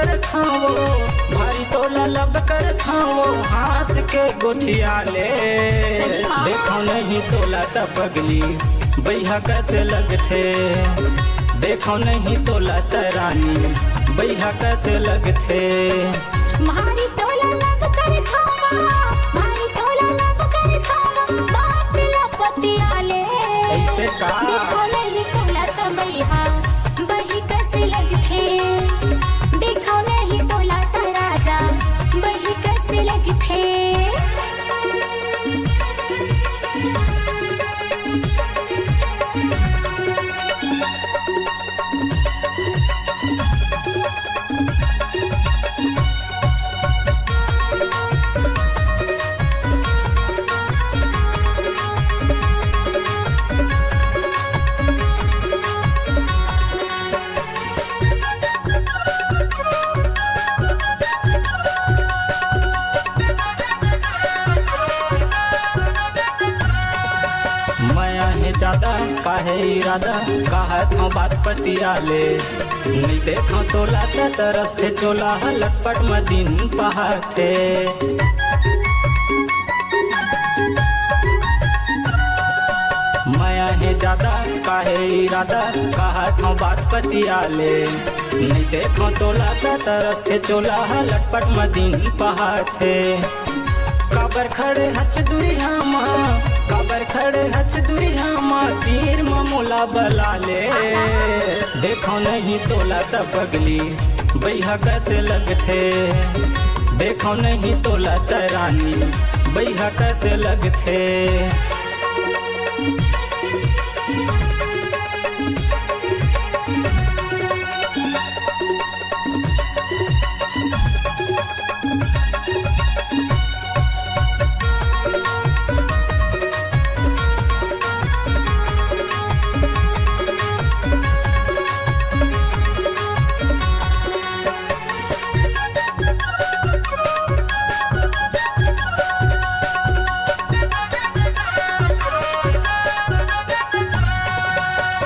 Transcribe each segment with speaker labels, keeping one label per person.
Speaker 1: कर खाओ, भारी तोला लब कर खाओ, हाथ के गोठिया ले। देखो नहीं तोला त पगली बैहा कैसे लगथे, देखो नहीं तोला त रानी बैहा कैसे लगथे।
Speaker 2: भारी तोला लब कर खाओ, भारी तोला लब कर खाओ, बात लपतिया ले।
Speaker 1: ऐसे का
Speaker 2: देखो नहीं तोला त बैहा बही कैसे लगथे, देखो नहीं तोला त राजा बही कैसे लगथे।
Speaker 1: माया है ज्यादा काहे इरादा, कहा था बात पतिया ले। नहीं देखो तोला त तरसते चोला लटपट मदीन पहाते। माया है ज्यादा काहे इरादा, कहा था बात पतिया ले। नहीं देखो तोला त तरसते चोला लटपट मदीन पहाते। काबर खड़े हच दुरिया माँ, काबर खड़े हच दुरिया माँ, तीर मोला बला ले। देखो नहीं तोला त पगली बैहा कैसे लगथे, देखो नहीं तोला त रानी बैहा कैसे लगथे।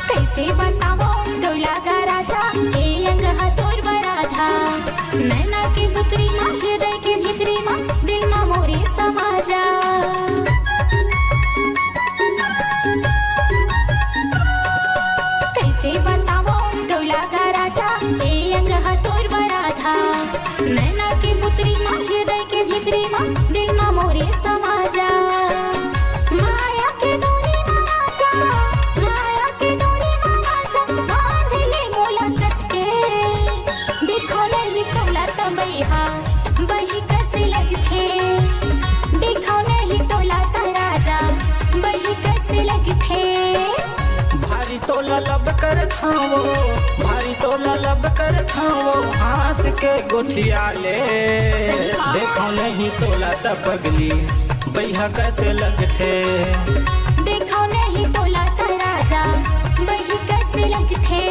Speaker 2: कैसे बताओ तोला गा राजा ए अंग हतोर बराधा, नैना के पुत्री माँ हृदय के भितरी माँ दिल माँ मोरे समाजा। कैसे बताओ तोला गा राजा ए अंग हतोर बराधा, नैना के पुत्री माँ हृदय के भितरी माँ दिल माँ मोरे समाजा। माया के डोरी माँ राजा, माया के डोरी माँ राजा, बांध ले मोला कसके। देखो नहीं तोला त बैहा बही कैसे लगथे, देखो नहीं तोला त राजा बही कैसे लगथे।
Speaker 1: भारी तोला लब कर खाओ, भारी तोला लब कर खाओ, हाथ के गोठिया ले। देखो नहीं तोला त पगली बैहा कैसे लगथे,
Speaker 2: देखो नहीं तोला त राजा बही कैसे लगथे।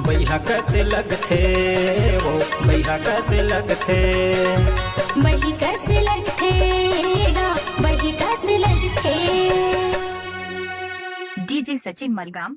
Speaker 1: बैहा कैसे लगथे, वो बैहा कैसे लगथे।
Speaker 2: बही कैसे लगथे गा, बही कैसे लगथे।
Speaker 3: डीजे सचिन मलगाम।